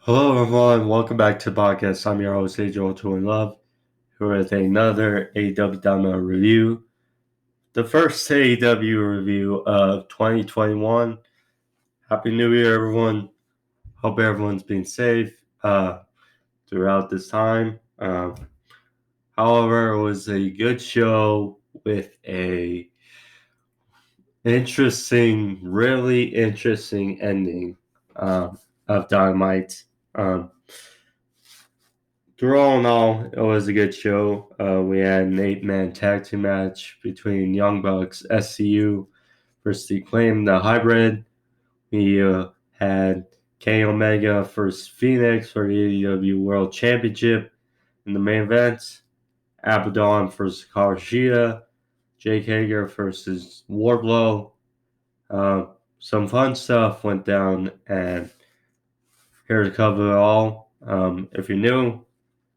Hello, everyone. Welcome back to the podcast. I'm your host, AJ in Love, here with another AEW Dynamite review. The first AEW review of 2021. Happy New Year, everyone. Hope everyone's been safe throughout this time. However, it was a good show with a really interesting ending of Dynamite. Through all in all, it was a good show. We had an 8-man tag team match between Young Bucks, SCU versus the Acclaimed, the Hybrid. We had Omega versus Fenix for the AEW World Championship in the main event. Abadon versus Shida. Jake Hager versus Wardlow. Some fun stuff went down, and here to cover it all. If you're new,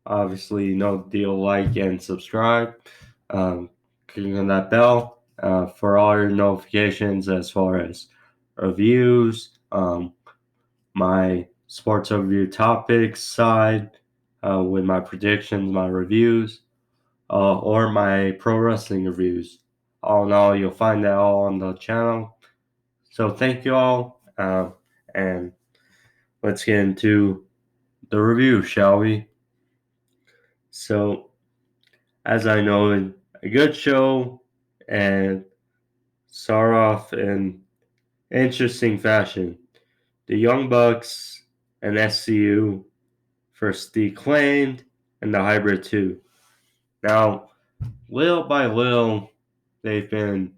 obviously, no deal, like and subscribe. Clicking on that bell for all your notifications as far as reviews, my sports overview topics side with my predictions, my reviews, or my pro wrestling reviews. All in all, you'll find that all on the channel. So thank you all, and let's get into the review, shall we? So, as I noted, a good show and start off in interesting fashion. The Young Bucks and SCU versus the Acclaimed and the Hybrid 2. Now, little by little, they've been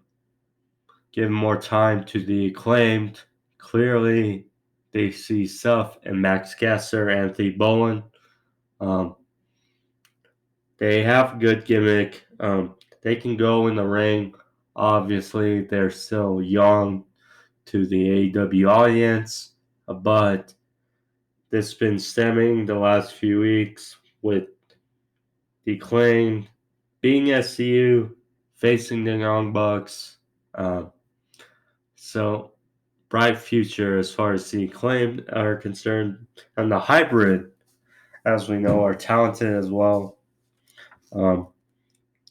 given more time to the Acclaimed. Clearly, they see stuff in Max Caster, Anthony Bowen. They have a good gimmick. They can go in the ring. Obviously, they're still young to the AEW audience, but this has been stemming the last few weeks with the Acclaimed being SCU, facing the Young Bucks. So, bright future as far as the Acclaimed are concerned. And the Hybrid, as we know, are talented as well.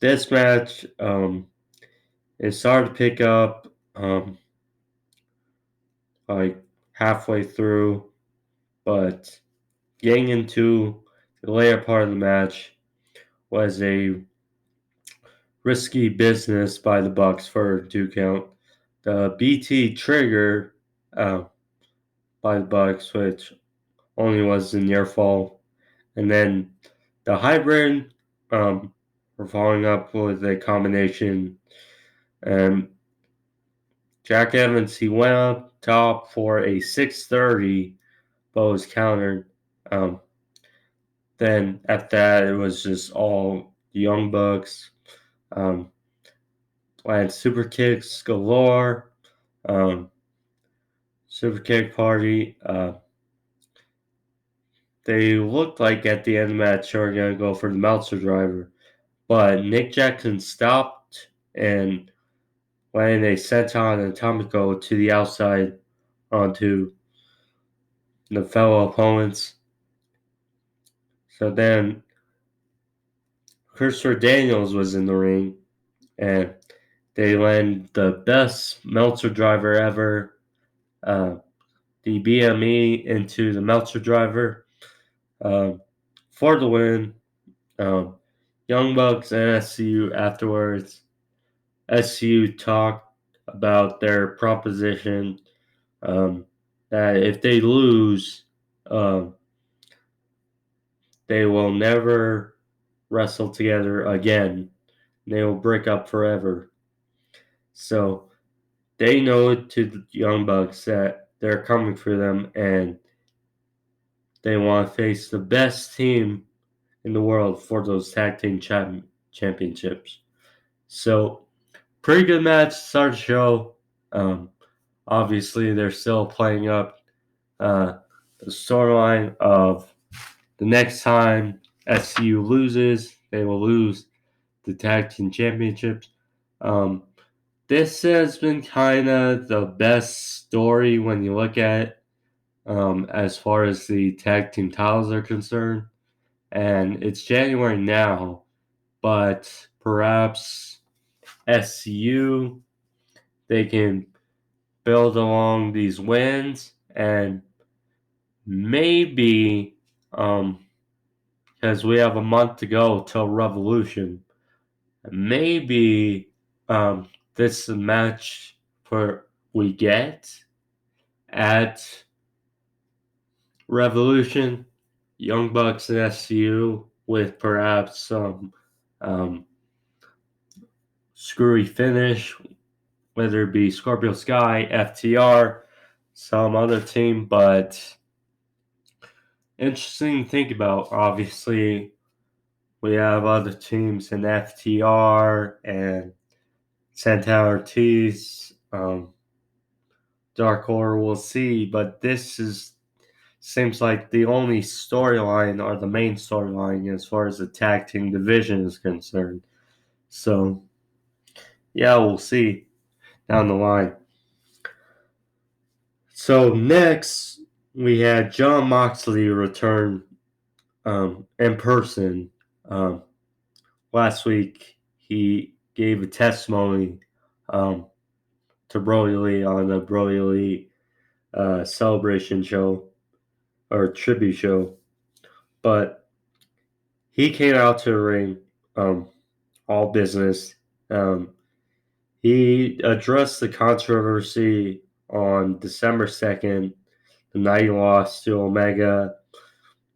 This match, it started to pick up like halfway through, but getting into the later part of the match was a risky business by the Bucks for a 2 count. The BT trigger by the Bucks, which only was a near fall, and then the Hybrid were following up with a combination. And Jack Evans, he went up top for a 630, but was countered. Then at that, it was just all Young Bucks. Land super kicks galore. Super kick party. They looked like at the end of the match they were going to go for the Meltzer driver. But Nick Jackson stopped and landed a senton atomico to the outside onto the fellow opponents. So then Christopher Daniels was in the ring, and they landed the best Meltzer driver ever. The BME into the Meltzer driver for the win. Young Bucks and SCU afterwards. SCU talked about their proposition that if they lose, they will never wrestle together again. They will break up forever. So they know to the Young Bucks that they're coming for them and they want to face the best team in the world for those tag team championships. So pretty good match to start the show. Obviously, they're still playing up the storyline of the next time SCU loses, they will lose the tag team championships. This has been kind of the best story when you look at it. as far as the tag team titles are concerned. And it's January now, but perhaps SCU, they can build along these wins and maybe, because we have a month to go till Revolution, maybe this is a match for we get at Revolution, Young Bucks and SCU with perhaps some um, screwy finish, whether it be Scorpio Sky, FTR, some other team, but interesting to think about. Obviously, we have other teams in FTR and Santana Ortiz, Dark Order, we'll see, but this seems like the only storyline or the main storyline as far as the tag team division is concerned. So, yeah, we'll see down the line. So, next, we had Jon Moxley return in person. Last week, he gave a testimony to Brody Lee on the Brody Lee celebration show or tribute show. But he came out to the ring, all business. He addressed the controversy on December 2nd, the night he lost to Omega,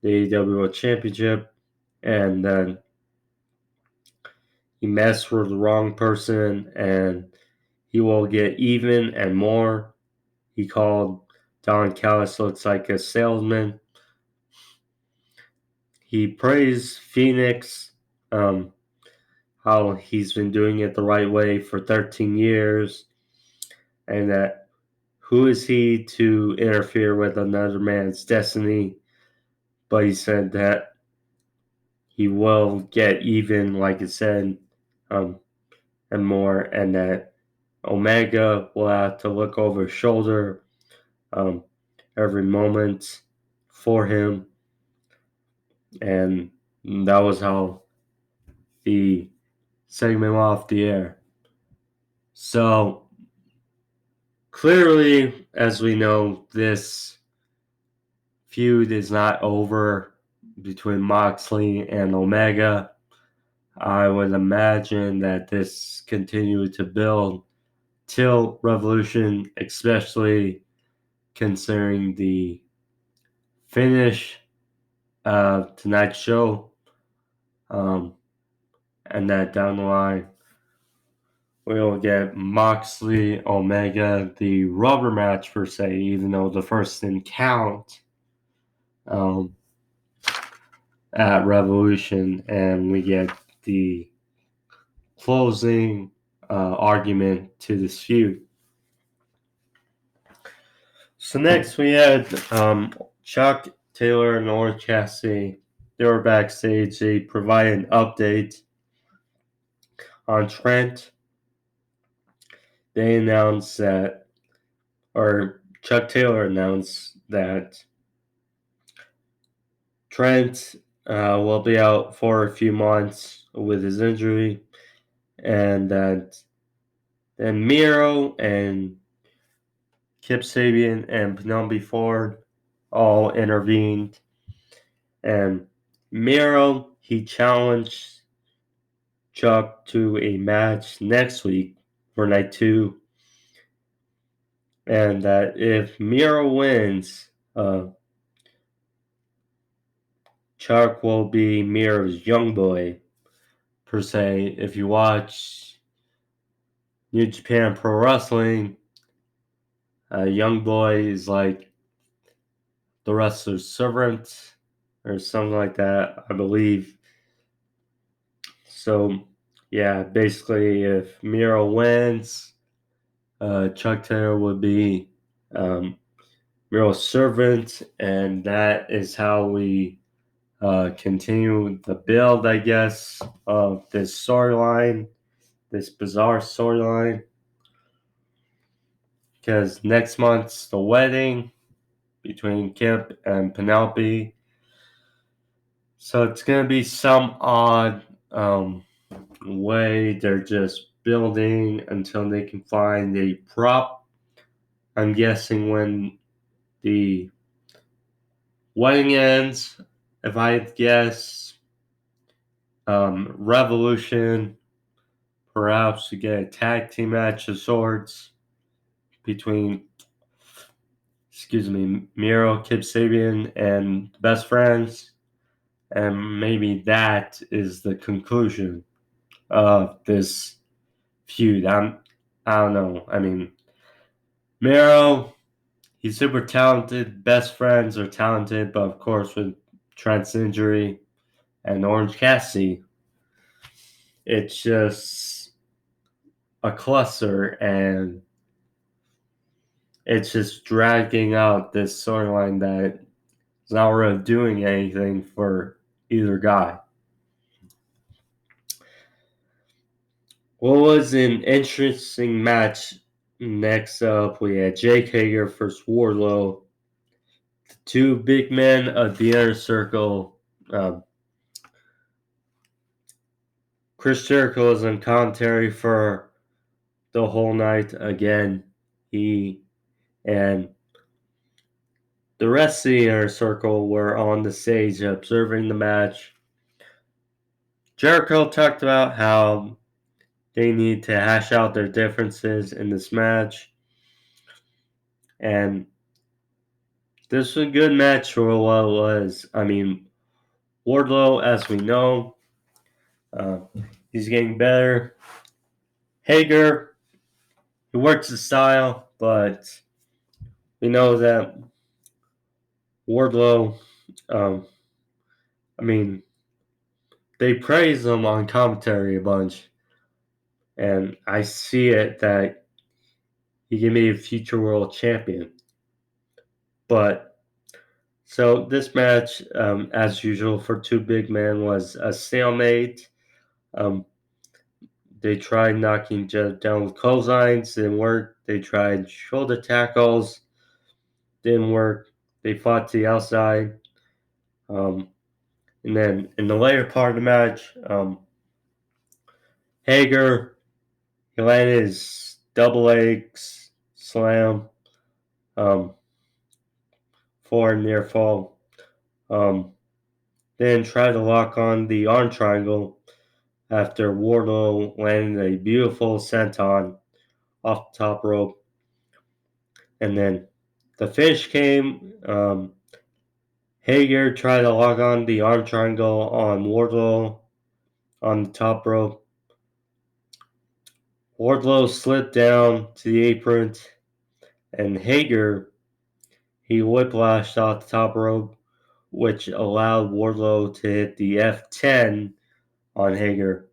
the AEW World Championship, and then he messed with the wrong person, and he will get even and more. He called Don Callis looks like a salesman. He praised Phoenix, how he's been doing it the right way for 13 years, and that who is he to interfere with another man's destiny? But he said that he will get even, like I said, and more, and that Omega will have to look over his shoulder every moment for him. And that was how the segment went off the air. So, clearly, as we know, this feud is not over between Moxley and Omega. I would imagine that this continued to build till Revolution, especially considering the finish of tonight's show, and that down the line we'll get Moxley Omega, the rubber match per se, even though the first didn't count at Revolution, and we get the closing argument to this feud. So next we had Chuck Taylor and Orange Cassidy. They were backstage. They provided an update on Trent. They announced that, or Chuck Taylor announced that Trent will be out for a few months with his injury, and that then Miro and Kip Sabian and Penelope Ford all intervened. And Miro, he challenged Chuck to a match next week for night 2. And that if Miro wins, Chuck will be Miro's young boy, per se. If you watch New Japan Pro Wrestling, young boy is like the wrestler's servant or something like that, I believe. So, yeah, basically, if Miro wins, Chuck Taylor would be Miro's servant, and that is how we continue the build, I guess, of this storyline, this bizarre storyline. Because next month's the wedding between Kip and Penelope. So it's going to be some odd way. They're just building until they can find a prop. I'm guessing when the wedding ends, if I guess, Revolution, perhaps to get a tag team match of sorts between, Miro, Kip Sabian, and the Best Friends. And maybe that is the conclusion of this feud. I don't know. I mean, Miro, he's super talented. Best Friends are talented, but of course, with Trent's injury and Orange Cassidy, it's just a cluster, and it's just dragging out this storyline that is not really doing anything for either guy. What was an interesting match? Next up, we had Jake Hager versus Wardlow. The two big men of the inner circle. Chris Jericho was on commentary for the whole night again. He and the rest of the inner circle were on the stage observing the match. Jericho talked about how they need to hash out their differences in this match. And this was a good match for what it was. I mean, Wardlow, as we know, he's getting better. Hager, he works his style, but we know that Wardlow, they praise him on commentary a bunch. And I see it that he can be a future world champion. But so this match, as usual for two big men, was a stalemate. They tried knocking Jeff down with clotheslines, didn't work. They tried shoulder tackles, didn't work. They fought to the outside. And then in the later part of the match, Hager, he landed his double leg slam, forward near fall. Then tried to lock on the arm triangle after Wardlow landed a beautiful senton off the top rope. And then the finish came. Hager tried to lock on the arm triangle on Wardlow on the top rope. Wardlow slipped down to the apron, and Hager, he whiplashed off the top rope, which allowed Wardlow to hit the F10 on Hager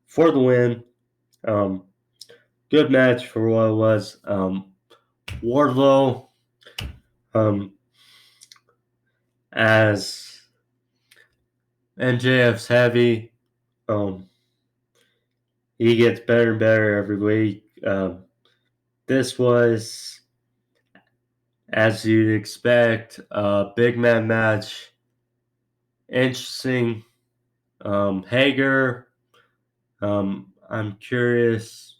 for the win. Good match for what it was. Wardlow, as MJF's heavy, he gets better and better every week. This was, as you'd expect, a big man match. Interesting. Hager, I'm curious.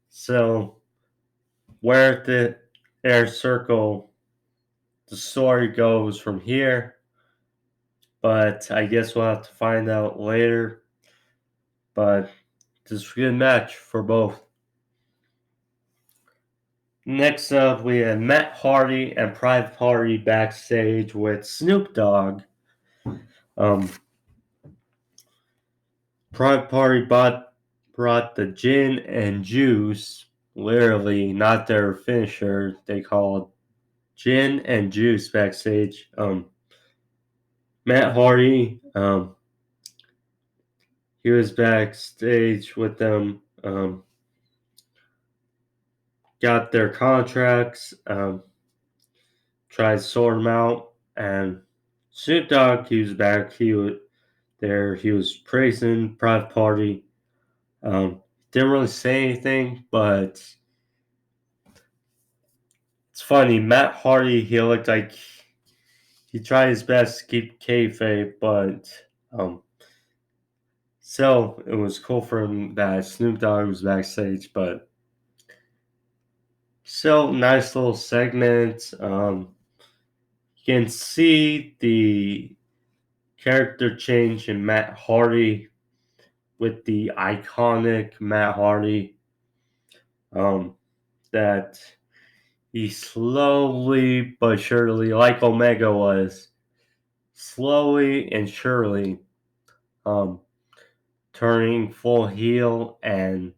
So, where the air circle, the story goes from here. But I guess we'll have to find out later. But this is a good match for both. Next up, we had Matt Hardy and Private Party backstage with Snoop Dogg. Private Party brought the gin and juice, literally not their finisher. They called gin and juice backstage. Matt Hardy, he was backstage with them. Got their contracts, tried to sort them out, and Snoop Dogg, he was back. He was praising Private Party. Didn't really say anything, but It's funny, Matt Hardy, he looked like he tried his best to keep kayfabe, but still, it was cool for him that Snoop Dogg was backstage, but still, nice little segment. You can see the character change in Matt Hardy with the iconic Matt Hardy. That he slowly but surely, like Omega was, slowly and surely um, turning full heel, and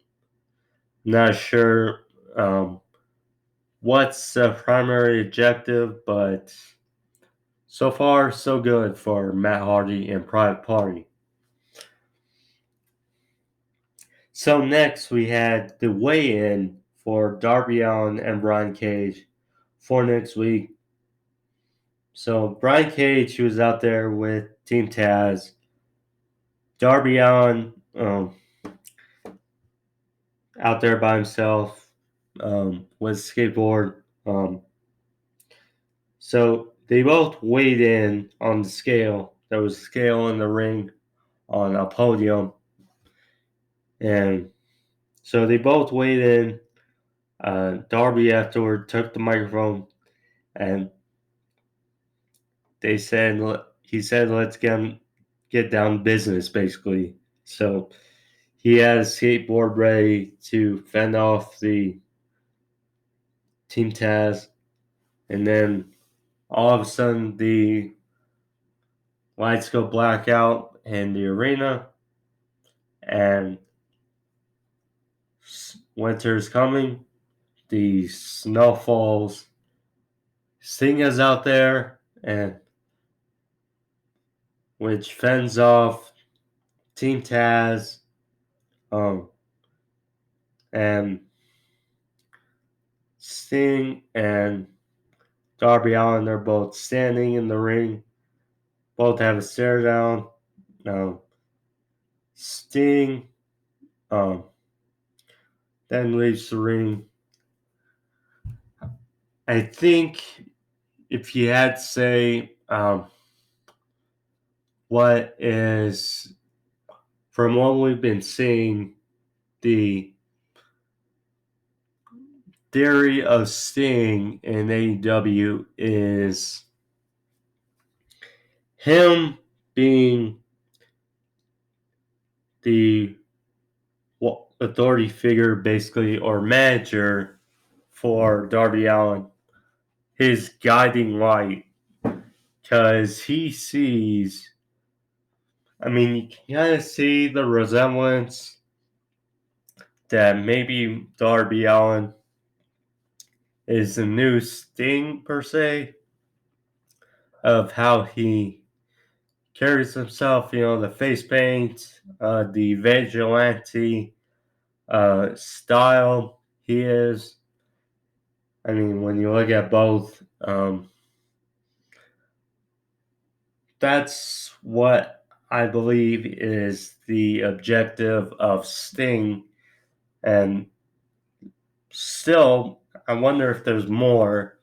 not sure what's the primary objective, but so far so good for Matt Hardy and Private Party. So next we had the weigh-in for Darby Allin and Brian Cage for next week. So Brian Cage, he was out there with Team Taz. Darby Allin out there by himself with skateboard. So they both weighed in on the scale. There was a scale in the ring on a podium. And so they both weighed in. Darby afterward took the microphone and he said, let's get down to business, basically. So he had a skateboard ready to fend off the Team Taz. And then all of a sudden, the lights go black out in the arena. And winter's coming. The snow falls. Sting is out there, and which fends off Team Taz, and Sting and Darby Allin. They're both standing in the ring. Both have a stare down. Sting then leaves the ring. I think if you had to say what is, from what we've been seeing, the theory of Sting in AEW is him being the authority figure, basically, or manager for Darby Allin, his guiding light, because he sees, you can kind of see the resemblance that maybe Darby Allin is the new Sting, per se, of how he carries himself, the face paint, the vigilante style he is. When you look at both, that's what I believe is the objective of Sting. And still, I wonder if there's more.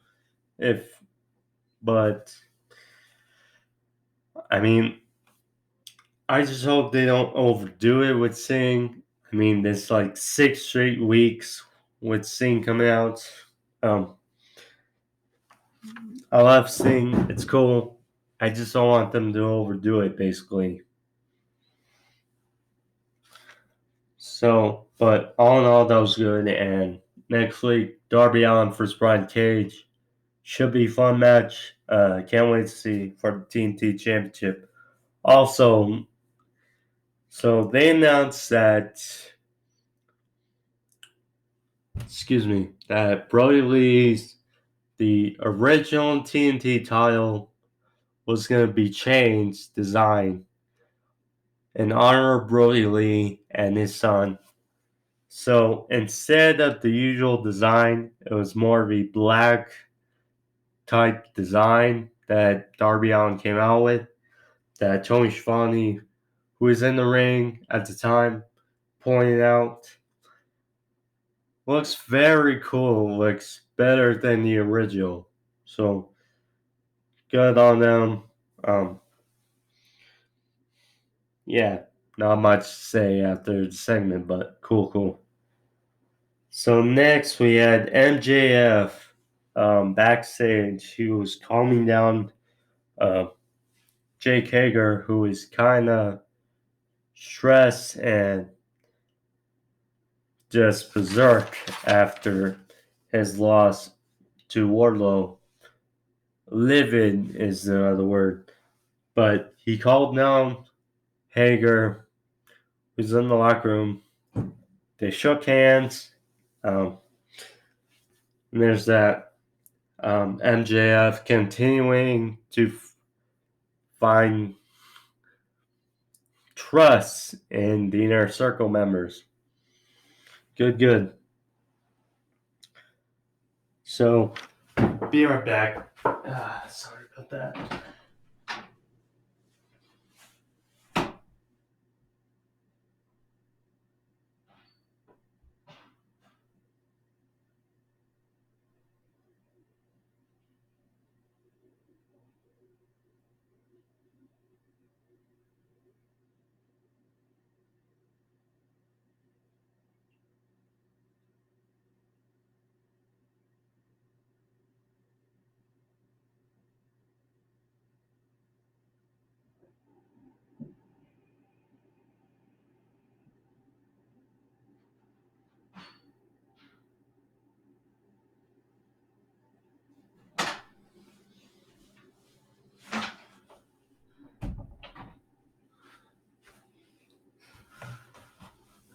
But I just hope they don't overdo it with Sting. There's like 6 straight weeks with Sting coming out. I love Sting. It's cool. I just don't want them to overdo it, basically. So, but all in all, that was good. And next week, Darby Allin versus Brian Cage. Should be a fun match. Can't wait to see for the TNT Championship. Also, so they announced that, that Brody Lee's, the original TNT title, was going to be changed, design, in honor of Brody Lee and his son. So instead of the usual design, it was more of a black type design that Darby Allin came out with, that Tony Schiavone, who was in the ring at the time, pointed out. looks very cool. Looks better than the original. So good on them. Yeah, not much to say after the segment, but cool. So next we had MJF backstage. He was calming down uh, Jake Hager, who is kind of stressed and just berserk after his loss to Wardlow. Livid is the other word. But he called down Hager, who's in the locker room. They shook hands. And there's that MJF continuing to find trust in the inner circle members. Good. So, be right back. Sorry about that.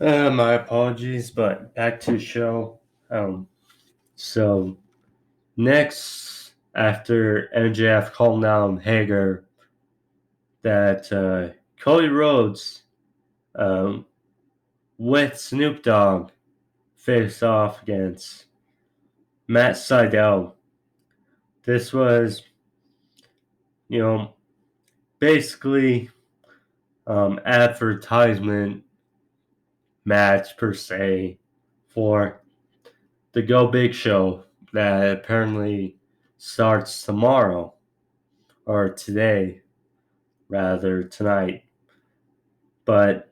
My apologies, but back to the show. So next, after MJF called down Hager, that Cody Rhodes with Snoop Dogg faced off against Matt Sydal. This was, basically advertisement match per se for the Go Big show that apparently starts tomorrow or today, rather tonight. But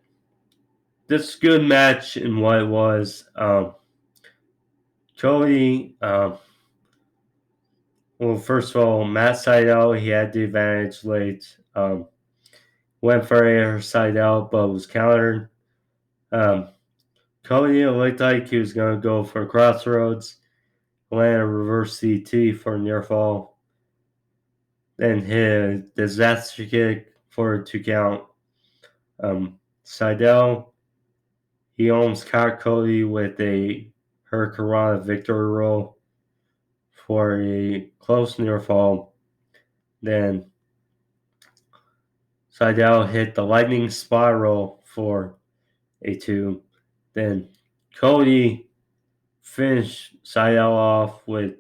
this good match in what it was. Cody, well, first of all, Matt Sydal, he had the advantage late. Went for a side out, but was countered. Cody looked like he was going to go for Crossroads, land a reverse CT for a near fall, then hit a disaster kick for a 2 count. Sydal, he almost caught Cody with a Hurricanrana victory roll for a close near fall. Then Sydal hit the lightning spiral for a 2. Then Cody finished Sydal off with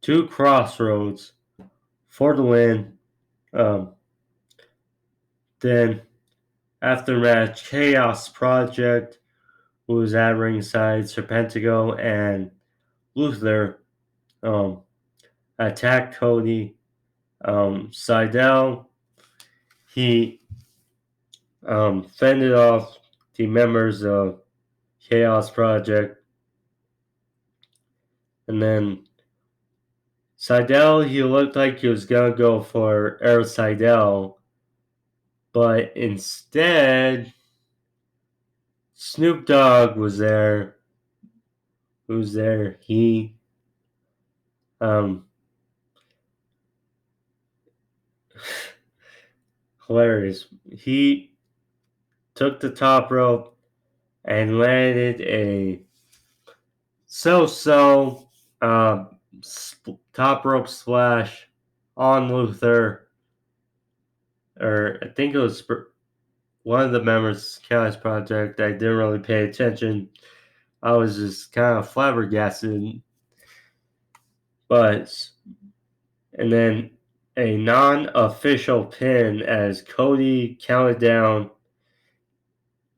2 crossroads for the win. Then after match, Chaos Project, who was at ringside, Serpentico and Luther attacked Cody. Sydal, he fended off the members of Chaos Project. And then Sydal, he looked like he was going to go for Air Sydal, but instead, Snoop Dogg was there. Who's there? He hilarious. He took the top rope and landed a so-so top rope splash on Luther, or I think it was one of the members of Chaos Project. I didn't really pay attention. I was just kind of flabbergasted. And then a non-official pin as Cody counted down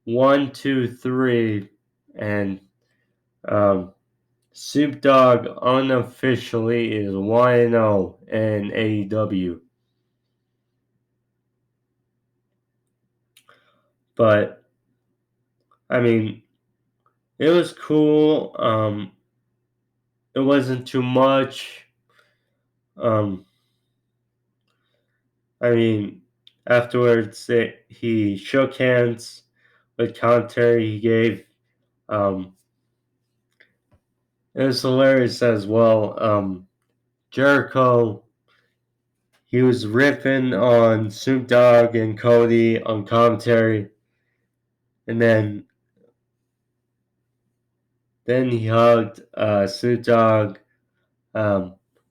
1, 2, 3, and Snoop Dogg unofficially is 1-0 in AEW. But, I mean, it was cool. It wasn't too much. I mean, afterwards, he shook hands with commentary he gave. It was hilarious as well. Jericho, he was ripping on Snoop Dogg and Cody on commentary, and then he hugged Snoop Dogg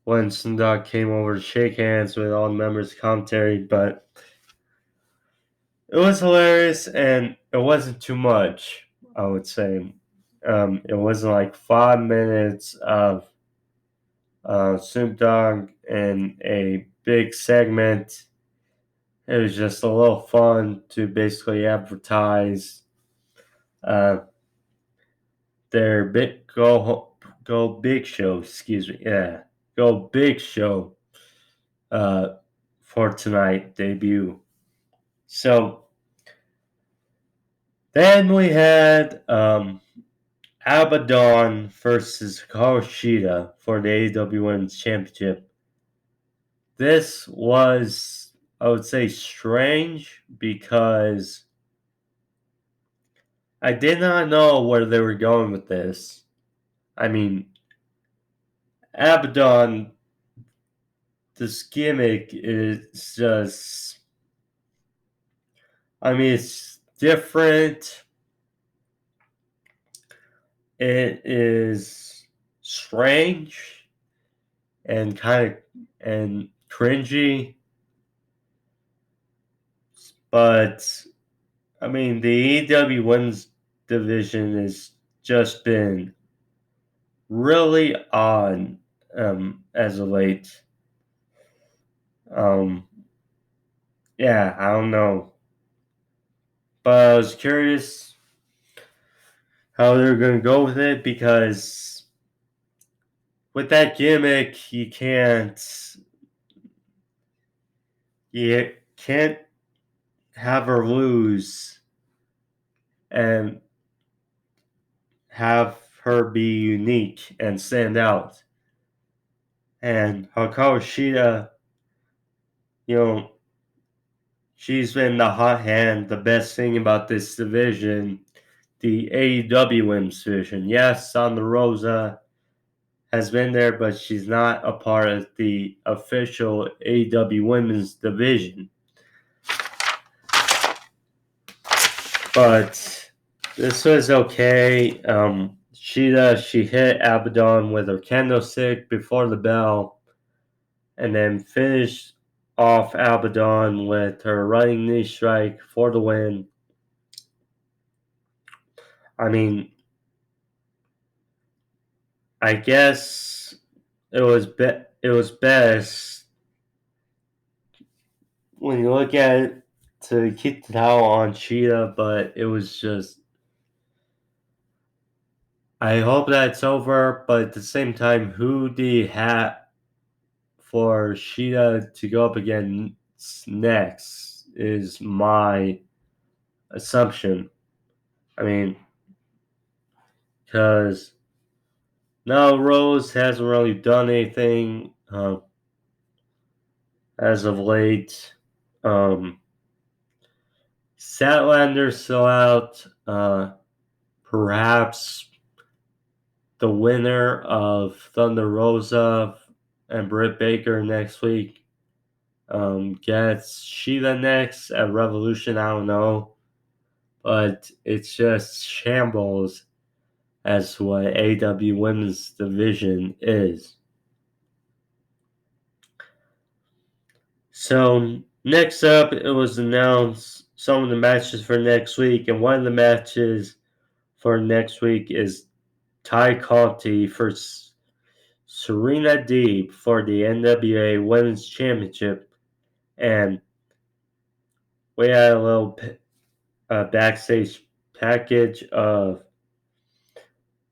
when Snoop Dogg came over to shake hands with all the members of commentary. But it was hilarious, and it wasn't too much, I would say. It wasn't like 5 minutes of Snoop Dogg in a big segment. It was just a little fun to basically advertise uh, their go big show. Excuse me, yeah, go big show for tonight debut. So then we had Abadon versus Hikaru Shida for the AEW Women's Championship. This was, I would say, strange because I did not know where they were going with this. I mean, Abadon, this gimmick is just, I mean, it's different. It is strange and kind of and cringy, but I mean, the AEW Women's division has just been really odd as of late. Um, yeah, I don't know, but I was curious how they're going to go with it because with that gimmick, you can't have her lose and have her be unique and stand out. And Hikaru Shida, you know, she's been the hot hand, the best thing about this division, the AEW Women's division. Yes, Thunder Rosa has been there, but she's not a part of the official AEW Women's division. But this was okay. She hit Abadon with her candlestick before the bell, and then finished off Abadon with her running knee strike for the win. I mean, I guess it was best when you look at it to keep the towel on Cheetah, but it was just. I hope that's over, but at the same time, who do you have for Shida to go up against next is my assumption. I mean, because no, Rose hasn't really done anything as of late. Statlander's still out. Perhaps the winner of Thunder Rosa and Britt Baker next week gets Sheila next at Revolution. I don't know. But it's just shambles as to what AEW Women's Division is. So next up, it was announced some of the matches for next week, and one of the matches for next week is Ty Conti versus Serena Deeb for the NWA Women's Championship, and we had a little backstage package of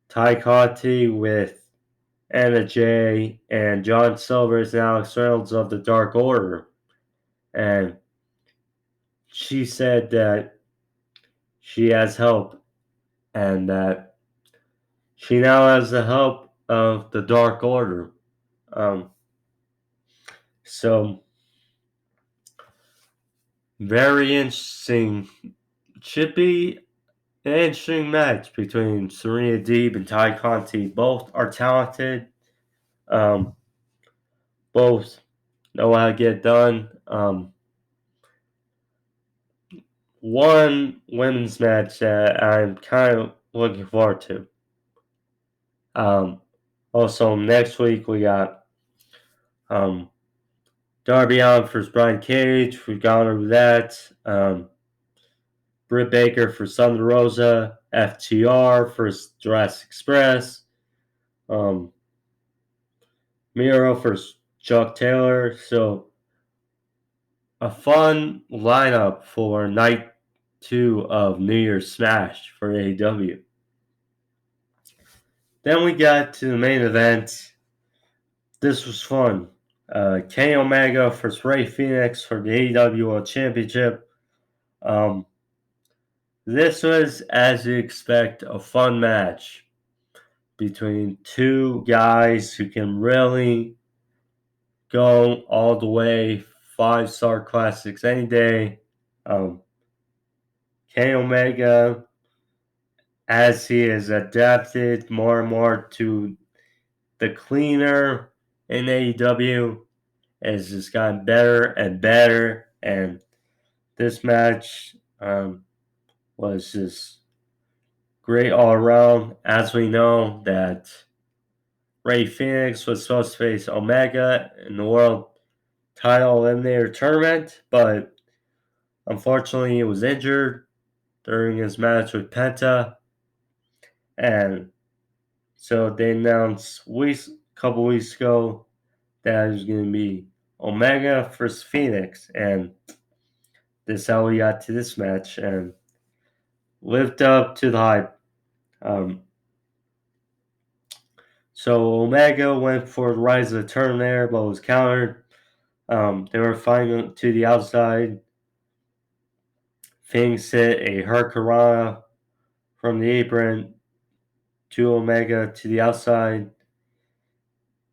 Ty Conti with Anna Jay and John Silvers and Alex Reynolds of the Dark Order. And she said that she has help and that she now has the help of the Dark Order. So, very interesting. Should be an interesting match between Serena Deeb and Ty Conti. Both are talented. Both know how to get it done. One women's match that I'm kind of looking forward to. Also, next week we got Darby Allin versus Brian Cage. We've gone over that. Britt Baker for Thunder Rosa. FTR versus Jurassic Express. Miro versus Chuck Taylor. So, a fun lineup for night 2 of New Year's Smash for AEW. Then we got to the main event. This was fun. Kenny Omega versus Rey Fenix for the AEW World Championship. This was, as you expect, a fun match between two guys who can really go all the way, 5-star classics any day. Kenny Omega, as he has adapted more and more to the cleaner in AEW, has just gotten better and better. And this match was just great all around. As we know that Rey Fenix was supposed to face Omega in the World Title Eliminator Tournament, but unfortunately he was injured during his match with Penta. And so they announced a couple weeks ago that it was going to be Omega versus Phoenix. And this is how we got to this match and lived up to the hype. So Omega went for the Rise of the Terminator, but was countered. They were fighting to the outside. Phoenix hit a Hurricanrana from the apron to Omega to the outside.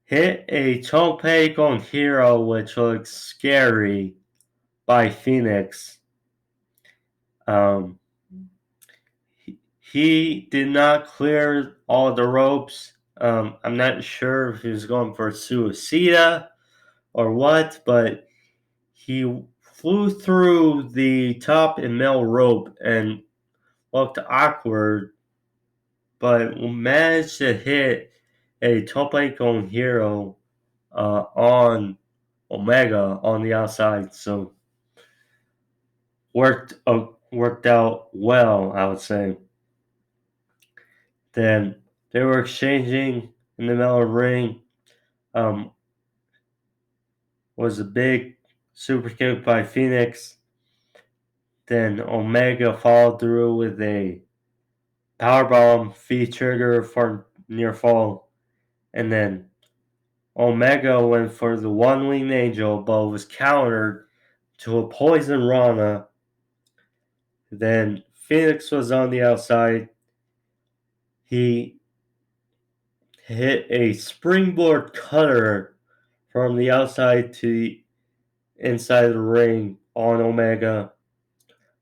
Hit a Tope con Hero, which looks scary, by Phoenix. He did not clear all the ropes. I'm not sure if he was going for Suicida or what, but he flew through the top and middle rope and looked awkward, but managed to hit a Tope con Hero on Omega on the outside. So worked out well, I would say. Then they were exchanging in the middle of the ring. Was a big super kick by Phoenix. Then Omega followed through with a powerbomb feed trigger for near fall. And then Omega went for the one-winged angel, but was countered to a poison Rana. Then Phoenix was on the outside. He hit a springboard cutter from the outside to the inside of the ring on Omega.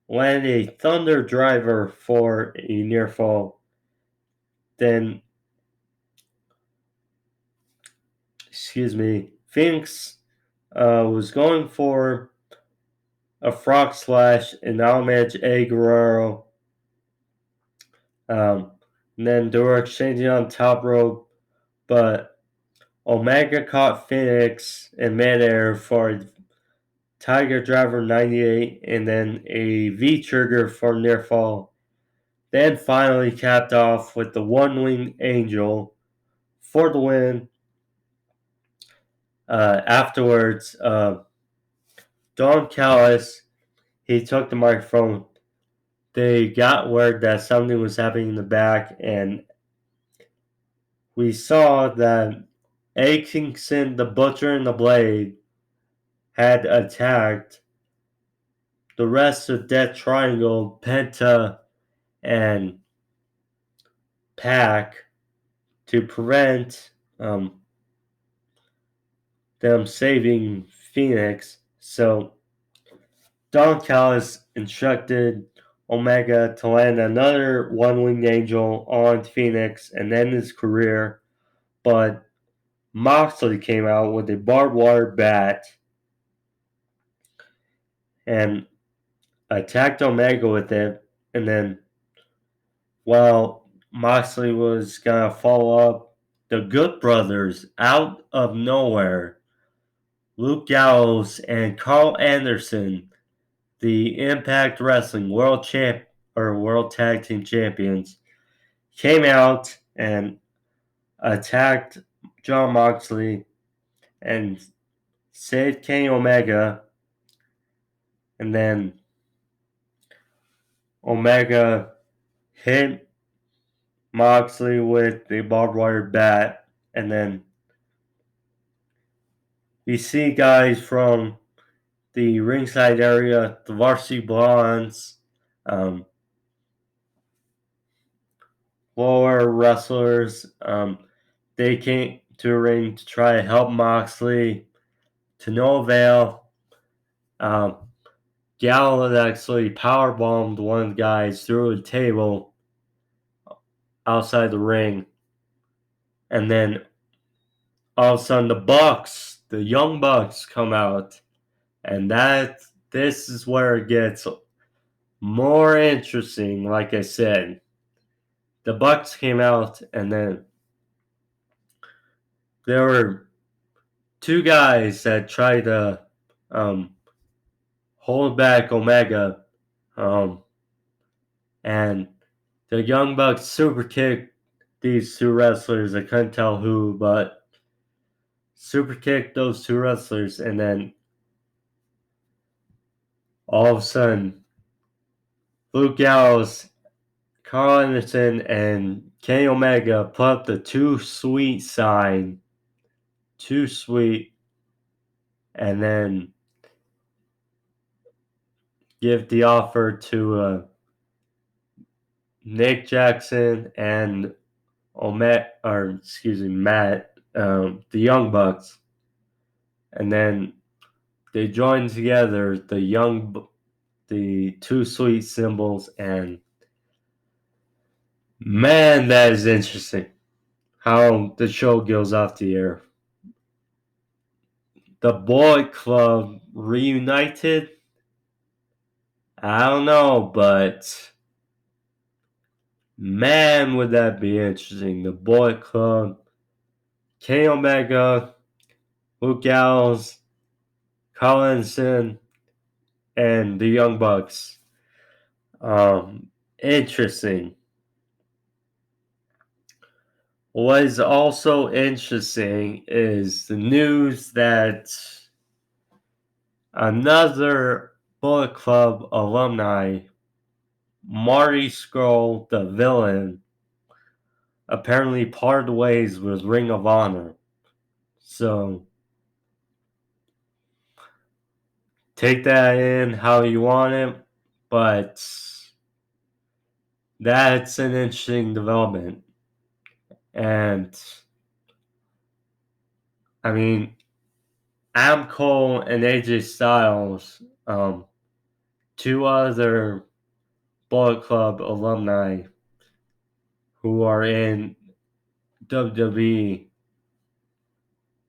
Landed a Thunder Driver for a near fall. Then, Phoenix was going for a frog slash and now manage A Guerrero. And then they were exchanging on top rope, but Omega caught Phoenix in midair for a Tiger Driver 98 and then a V trigger for near fall. Then finally capped off with the one-winged angel for the win. Afterwards, Don Callis, he took the microphone. They got word that something was happening in the back, and we saw that Atkinson, the Butcher, and the Blade had attacked the rest of Death Triangle, Penta, and Pac to prevent them saving Phoenix. So Don Callis instructed Omega to land another one-winged angel on Phoenix and end his career, but Moxley came out with a barbed wire bat and attacked Omega with it, and then while Moxley was gonna follow up, the Good Brothers out of nowhere, Luke Gallows and Carl Anderson, the Impact Wrestling World Tag Team Champions, came out and attacked Jon Moxley and saved Kenny Omega, and then Omega hit Moxley with the barbed wire bat, and then you see guys from the ringside area, the Varsity Blondes, lower wrestlers, they came to the ring to try to help Moxley, to no avail. Gallows actually powerbombed one of the guys through a table outside the ring, and then all of a sudden the Young Bucks, come out, and this is where it gets more interesting. Like I said, the Bucks came out, and then there were two guys that tried to hold back Omega, and the Young Bucks super kicked these two wrestlers. I couldn't tell who, but super kicked those two wrestlers, and then all of a sudden, Luke Gallows, Carl Anderson, and Kenny Omega put up the Too Sweet sign. Too Sweet. And then give the offer to Nick Jackson and Matt, the Young Bucks. And then they joined together, the Too Sweet symbols, and man, that is interesting how the show goes off the air. The Bullet Club reunited? I don't know, but man, would that be interesting. The Bullet Club, Kenny Omega, Luke Gallows, Collinson, and the Young Bucks. Interesting. What is also interesting is the news that another Bullet Club alumni, Marty Scurll, the villain, apparently parted ways with Ring of Honor. So take that in how you want it, but that's an interesting development. And I mean, Adam Cole and AJ Styles, two other Bullet Club alumni who are in WWE,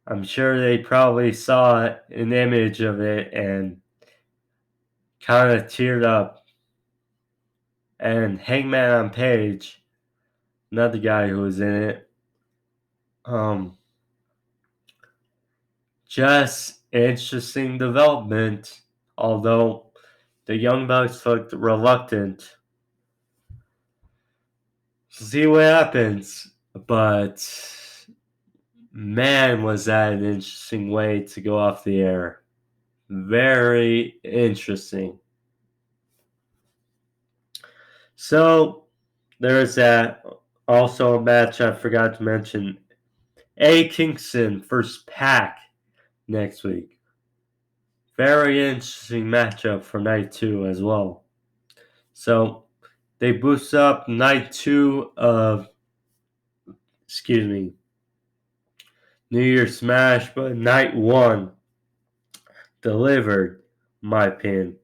I'm sure they probably saw an image of it and kind of teared up. And Hangman on Page, another guy who was in it, just interesting development, although the Young Bucks looked reluctant to see what happens. But man, was that an interesting way to go off the air. Very interesting. So there's that. Also a match I forgot to mention. A. Kingston versus Pac next week. Very interesting matchup for night 2 as well. So they boost up night 2 of, New Year's Smash, but night 1 delivered, my opinion.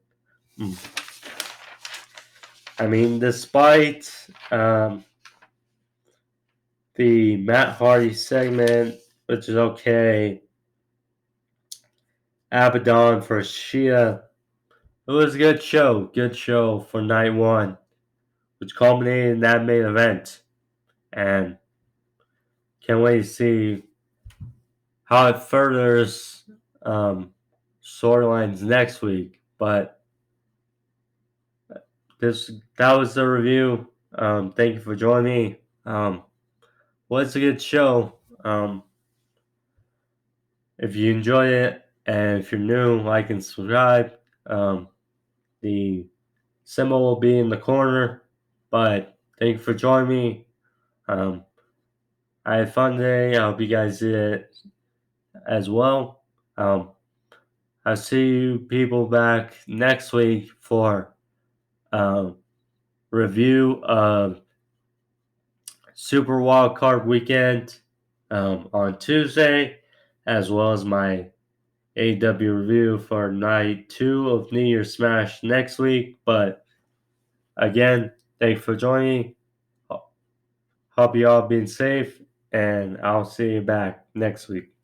I mean, despite the Matt Hardy segment, which is okay, Abadon for Shida, it was a good show. Good show for night 1, which culminated in that main event. And can't wait to see how it furthers storylines next week. But that was the review. Thank you for joining me. Was a good show. If you enjoyed it, and if you're new, like and subscribe. The symbol will be in the corner. But thank you for joining me. I had fun today. I hope you guys did it as well. I'll see you people back next week for review of Super Wild Card Weekend on Tuesday, as well as my AEW review for night 2 of New Year's Smash next week. But again, thanks for joining. Hope you all been safe, and I'll see you back next week.